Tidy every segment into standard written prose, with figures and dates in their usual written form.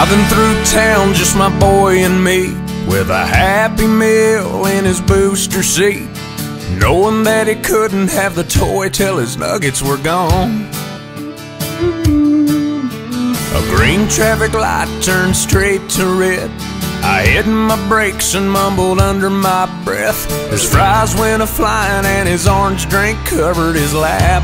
Driving through town, just my boy and me, with a Happy Meal in his booster seat, knowing that he couldn't have the toy till his nuggets were gone. A green traffic light turned straight to red. I hit my brakes and mumbled under my breath. His fries went a-flying and his orange drink covered his lap.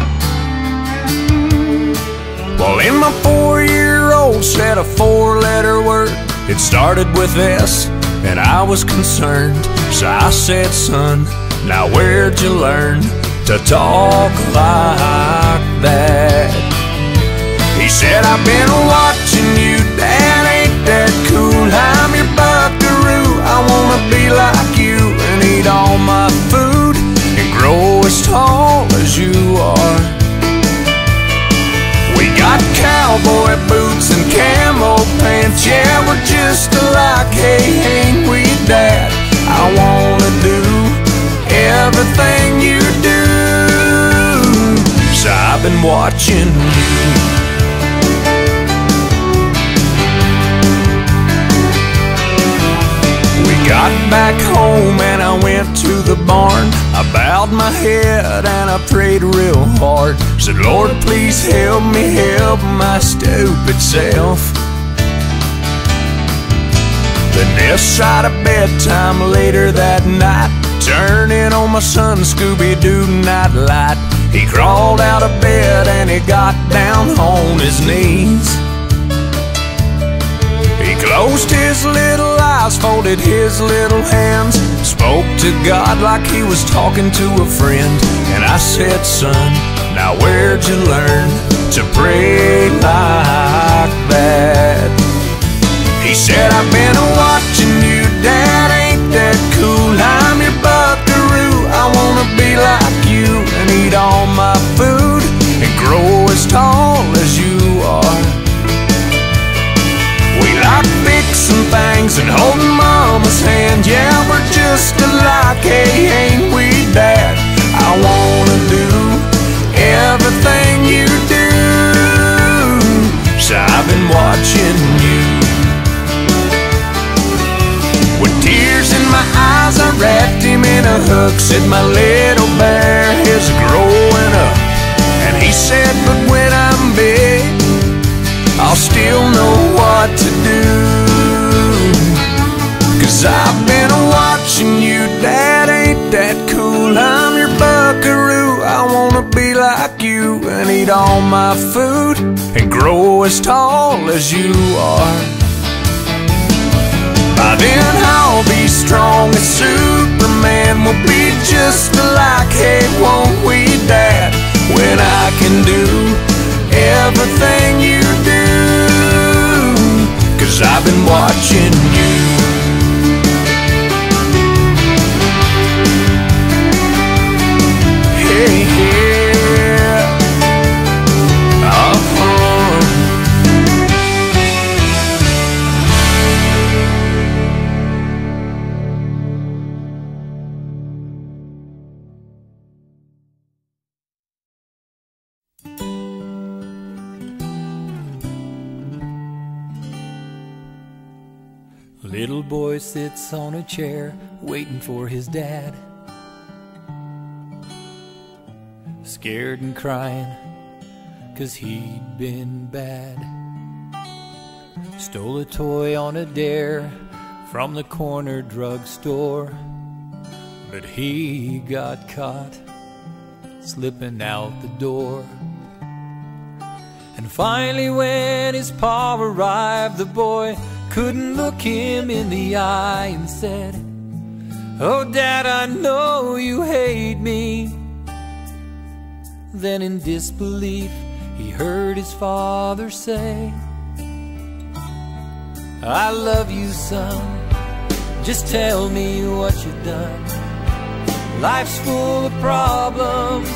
Well, in my 4-year-old said a 4-letter word. It started with S, and I was concerned. So I said, son, now where'd you learn to talk like that? He said, I've been watching you, Dad, ain't that cool? I'm your buckaroo, I wanna be like you and eat all my food and grow as tall as you are. We got cowboy boots and camo pants, yeah, we're just alike, hey, ain't we, Dad? I wanna do everything you do, so I've been watching you. Got back home and I went to the barn. I bowed my head and I prayed real hard. Said, Lord, please help me help my stupid self. Then this side of bedtime later that night, turning on my son Scooby-Doo nightlight. He crawled out of bed and he got down on his knees. He closed his little eyes, folded his little hands, spoke to God like he was talking to a friend. And I said, son, now where'd you learn to pray like that? He said, I've been watching you, Dad, ain't that cool? I'm your buckaroo, I wanna be like you and eat all my food and grow as tall as you are. We like fixing things and holding Mama's hand, yeah, we're just alike, hey, ain't we, Dad? I wanna do everything you do, so I've been watching you. With tears in my eyes, I wrapped him in a hug, said, my little bear is growing up. And he said, but when I'm big, I'll still know what to do. 'Cause I've been watching you, Dad, ain't that cool? I'm your buckaroo, I wanna be like you and eat all my food and grow as tall as you are. By then I'll be strong as Superman, we'll be just alike, hey, won't we, Dad? When I can do everything you do, 'cause I've been watching you. Hey, yeah. Little boy sits on a chair waiting for his dad, scared and crying 'cause he'd been bad. Stole a toy on a dare from the corner drugstore, but he got caught slipping out the door. And finally when his pa arrived, the boy couldn't look him in the eye and said, oh, Dad, I know you hate me. Then in disbelief he heard his father say, I love you, son, just tell me what you've done. Life's full of problems,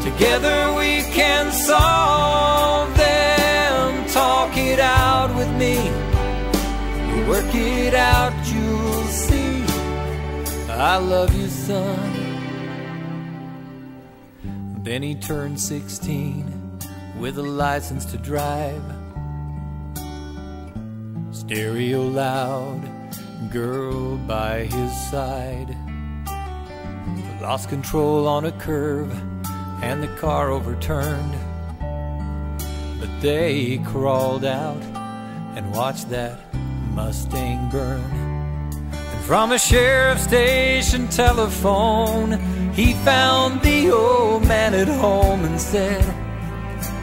together we can solve them. Talk it out with me, work it out, you'll see. I love you, son. Then he turned 16 with a license to drive, stereo loud, girl by his side lost control on a curve and the car overturned. But they crawled out and watched that Mustang burn. And from a sheriff station telephone, he found the old man at home and said,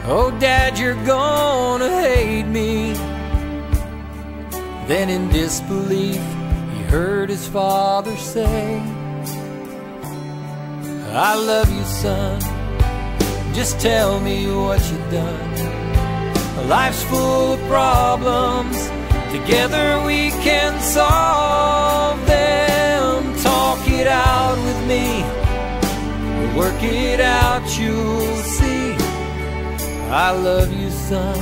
"Oh, Dad, you're gonna hate me." Then in disbelief, he heard his father say, "I love you, son, just tell me what you've done. Life's full of problems, together we can solve them. Talk it out with me, work it out, you'll see. I love you, son."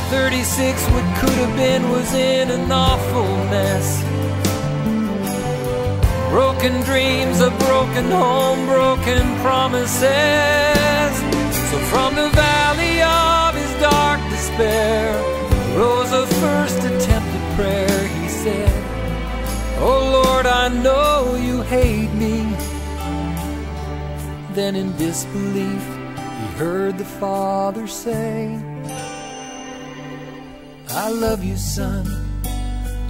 36 what could have been was in an awful mess. Broken dreams, a broken home, broken promises. So from the valley of his dark despair rose a first attempt at prayer. He said, "Oh Lord, I know you hate me." Then in disbelief, he heard the Father say, "I love you, son,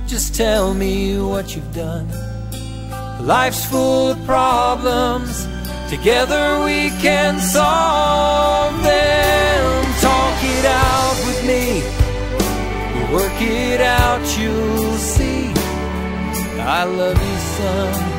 just tell me what you've done. Life's full of problems, together we can solve them. Talk it out with me, work it out, you'll see. I love you, son.